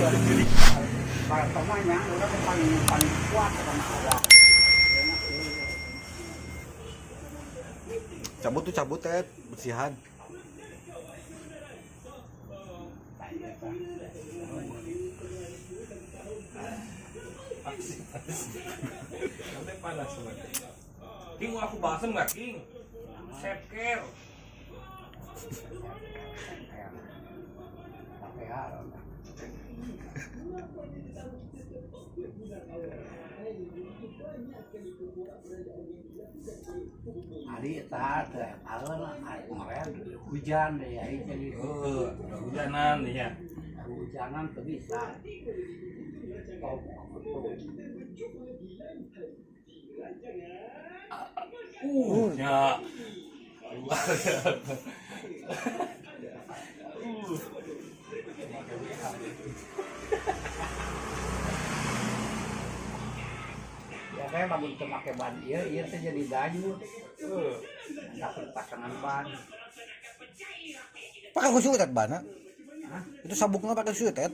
Temannya udah paling paling kuat sama awak. Cabut tuh cabut teh bersihan. Sampai panas banget. King mau aku basem nggak King? Sepker. Hari tak kemarin hujan deh ya jadi Hujanan nih ya. hujanan tuh bisa. Ya. Ya saya bangun ke pakai ban iya saya jadi dayu. Dapat pasangan ban. Pakai kusutet bana. Itu sabuknya pakai kusutet.